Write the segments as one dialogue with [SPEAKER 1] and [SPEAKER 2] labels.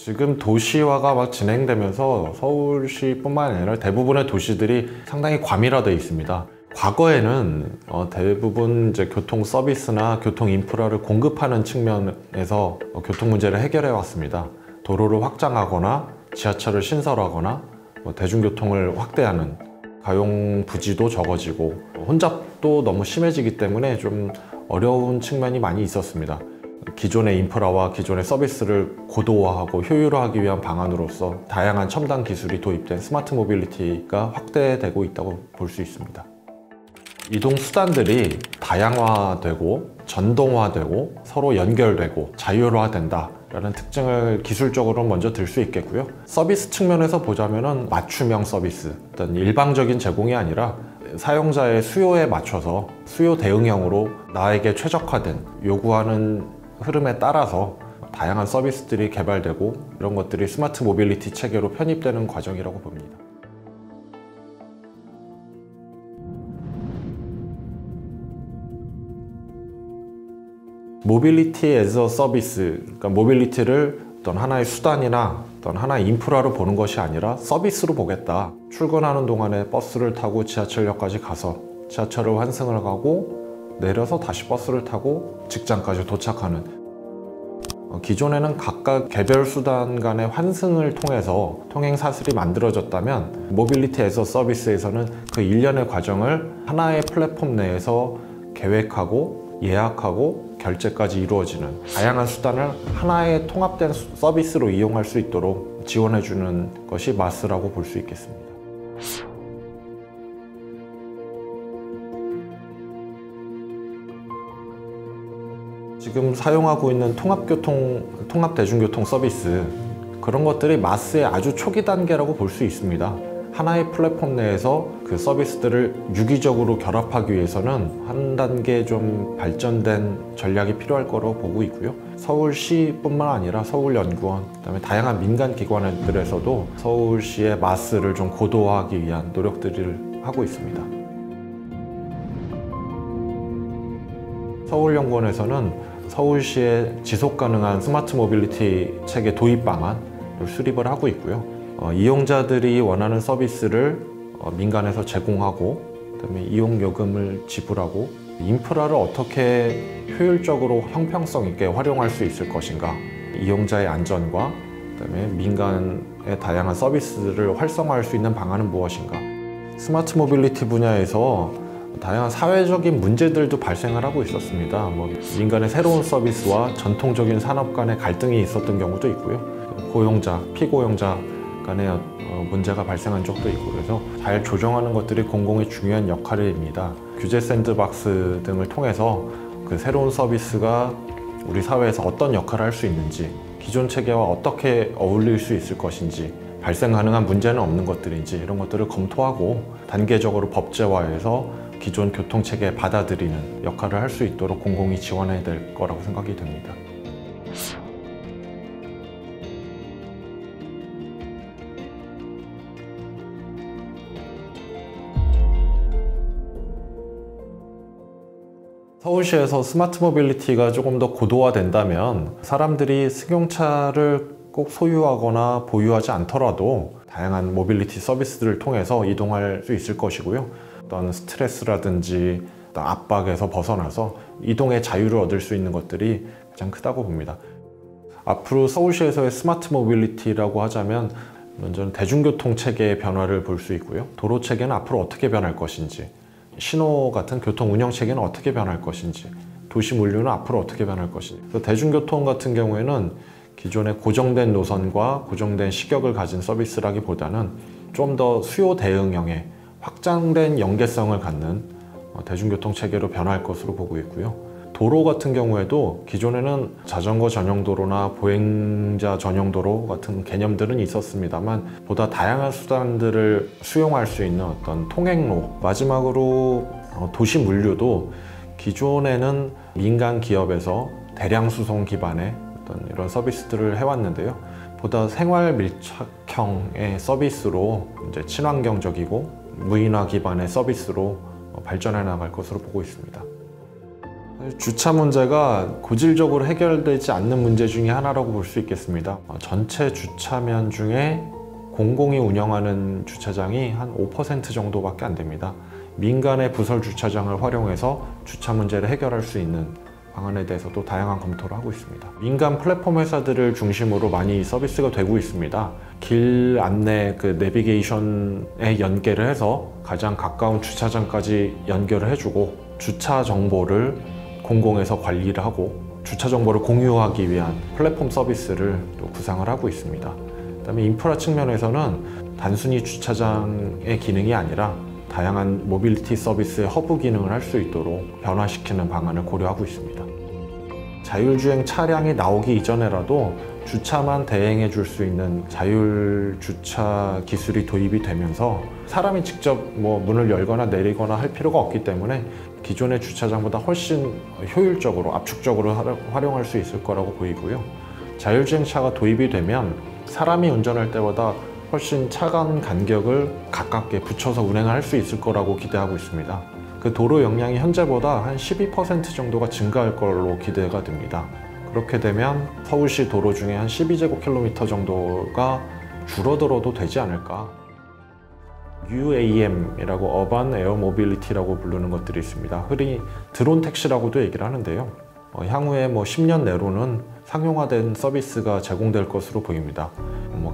[SPEAKER 1] 지금 도시화가 막 진행되면서 서울시뿐만 아니라 대부분의 도시들이 상당히 과밀화되어 있습니다. 과거에는 대부분 이제 교통 서비스나 교통 인프라를 공급하는 측면에서 교통 문제를 해결해 왔습니다. 도로를 확장하거나 지하철을 신설하거나 대중교통을 확대하는 가용 부지도 적어지고 혼잡도 너무 심해지기 때문에 좀 어려운 측면이 많이 있었습니다. 기존의 인프라와 기존의 서비스를 고도화하고 효율화하기 위한 방안으로서 다양한 첨단 기술이 도입된 스마트 모빌리티가 확대되고 있다고 볼 수 있습니다. 이동 수단들이 다양화되고 전동화되고 서로 연결되고 자율화된다 라는 특징을 기술적으로 먼저 들 수 있겠고요. 서비스 측면에서 보자면은 맞춤형 서비스, 어떤 일방적인 제공이 아니라 사용자의 수요에 맞춰서 수요 대응형으로 나에게 최적화된 요구하는 흐름에 따라서 다양한 서비스들이 개발되고 이런 것들이 스마트 모빌리티 체계로 편입되는 과정이라고 봅니다. 모빌리티 애저 서비스, 그러니까 모빌리티를 어떤 하나의 수단이나 어떤 하나의 인프라로 보는 것이 아니라 서비스로 보겠다. 출근하는 동안에 버스를 타고 지하철역까지 가서 지하철을 환승을 가고 내려서 다시 버스를 타고 직장까지 도착하는, 기존에는 각각 개별 수단 간의 환승을 통해서 통행사슬이 만들어졌다면 모빌리티 애저 서비스에서는 그 일련의 과정을 하나의 플랫폼 내에서 계획하고 예약하고 결제까지 이루어지는 다양한 수단을 하나의 통합된 서비스로 이용할 수 있도록 지원해주는 것이 마스라고 볼 수 있겠습니다. 지금 사용하고 있는 통합대중교통 서비스, 그런 것들이 마스의 아주 초기 단계라고 볼 수 있습니다. 하나의 플랫폼 내에서 그 서비스들을 유기적으로 결합하기 위해서는 한 단계 좀 발전된 전략이 필요할 거라고 보고 있고요. 서울시뿐만 아니라 서울연구원, 그다음에 다양한 민간 기관들에서도 서울시의 마스를 좀 고도화하기 위한 노력들을 하고 있습니다. 서울연구원에서는 서울시의 지속가능한 스마트 모빌리티 체계 도입 방안을 수립을 하고 있고요. 이용자들이 원하는 서비스를 민간에서 제공하고, 그다음에 이용요금을 지불하고, 인프라를 어떻게 효율적으로 형평성 있게 활용할 수 있을 것인가, 이용자의 안전과 그다음에 민간의 다양한 서비스를 활성화할 수 있는 방안은 무엇인가. 스마트 모빌리티 분야에서 다양한 사회적인 문제들도 발생을 하고 있었습니다. 민간의 새로운 서비스와 전통적인 산업 간의 갈등이 있었던 경우도 있고요. 고용자, 피고용자 간의 문제가 발생한 적도 있고, 그래서 잘 조정하는 것들이 공공의 중요한 역할입니다. 규제 샌드박스 등을 통해서 그 새로운 서비스가 우리 사회에서 어떤 역할을 할 수 있는지, 기존 체계와 어떻게 어울릴 수 있을 것인지, 발생 가능한 문제는 없는 것들인지 이런 것들을 검토하고 단계적으로 법제화해서 기존 교통체계에 받아들이는 역할을 할 수 있도록 공공이 지원해야 될 거라고 생각이 됩니다. 서울시에서 스마트 모빌리티가 조금 더 고도화된다면 사람들이 승용차를 꼭 소유하거나 보유하지 않더라도 다양한 모빌리티 서비스들을 통해서 이동할 수 있을 것이고요. 어떤 스트레스라든지 압박에서 벗어나서 이동의 자유를 얻을 수 있는 것들이 가장 크다고 봅니다. 앞으로 서울시에서의 스마트 모빌리티라고 하자면 먼저 대중교통 체계의 변화를 볼 수 있고요. 도로 체계는 앞으로 어떻게 변할 것인지, 신호 같은 교통 운영 체계는 어떻게 변할 것인지, 도시 물류는 앞으로 어떻게 변할 것인지. 그래서 대중교통 같은 경우에는 기존의 고정된 노선과 고정된 시격을 가진 서비스라기보다는 좀 더 수요 대응형의 확장된 연계성을 갖는 대중교통 체계로 변할 것으로 보고 있고요. 도로 같은 경우에도 기존에는 자전거 전용 도로나 보행자 전용 도로 같은 개념들은 있었습니다만 보다 다양한 수단들을 수용할 수 있는 어떤 통행로, 마지막으로 도시 물류도 기존에는 민간 기업에서 대량 수송 기반의 어떤 이런 서비스들을 해왔는데요. 보다 생활 밀착형의 서비스로 이제 친환경적이고 무인화 기반의 서비스로 발전해 나갈 것으로 보고 있습니다. 주차 문제가 고질적으로 해결되지 않는 문제 중에 하나라고 볼 수 있겠습니다. 전체 주차면 중에 공공이 운영하는 주차장이 한 5% 정도밖에 안 됩니다. 민간의 부설 주차장을 활용해서 주차 문제를 해결할 수 있는 방안에 대해서도 다양한 검토를 하고 있습니다. 민간 플랫폼 회사들을 중심으로 많이 서비스가 되고 있습니다. 길 안내 내비게이션에 연계를 해서 가장 가까운 주차장까지 연결을 해주고 주차 정보를 공공에서 관리를 하고 주차 정보를 공유하기 위한 플랫폼 서비스를 또 구상을 하고 있습니다. 그다음에 인프라 측면에서는 단순히 주차장의 기능이 아니라 다양한 모빌리티 서비스의 허브 기능을 할 수 있도록 변화시키는 방안을 고려하고 있습니다. 자율주행 차량이 나오기 이전에라도 주차만 대행해 줄 수 있는 자율주차 기술이 도입이 되면서 사람이 직접 문을 열거나 내리거나 할 필요가 없기 때문에 기존의 주차장보다 훨씬 효율적으로, 압축적으로 활용할 수 있을 거라고 보이고요. 자율주행차가 도입이 되면 사람이 운전할 때보다 훨씬 차 간 간격을 가깝게 붙여서 운행할 수 있을 거라고 기대하고 있습니다. 그 도로 용량이 현재보다 한 12% 정도가 증가할 걸로 기대가 됩니다. 그렇게 되면 서울시 도로 중에 한 12제곱킬로미터 정도가 줄어들어도 되지 않을까. UAM이라고 어반 에어 모빌리티라고 부르는 것들이 있습니다. 흔히 드론 택시라고도 얘기를 하는데요. 향후에 10년 내로는 상용화된 서비스가 제공될 것으로 보입니다.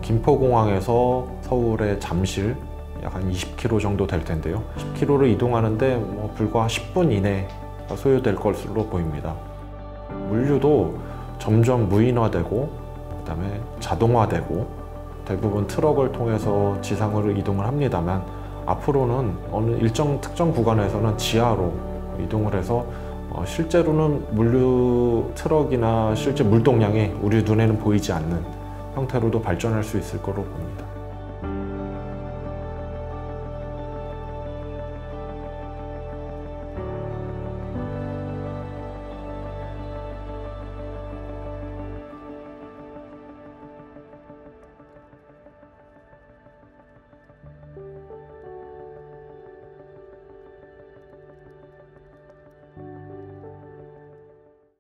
[SPEAKER 1] 김포공항에서 서울의 잠실 약 한 20km 정도 될 텐데요. 10km를 이동하는데 불과 10분 이내가 소요될 것으로 보입니다. 물류도 점점 무인화되고 그다음에 자동화되고 대부분 트럭을 통해서 지상으로 이동을 합니다만 앞으로는 어느 일정 특정 구간에서는 지하로 이동을 해서 실제로는 물류 트럭이나 실제 물동량이 우리 눈에는 보이지 않는 형태로도 발전할 수 있을 거로 봅니다.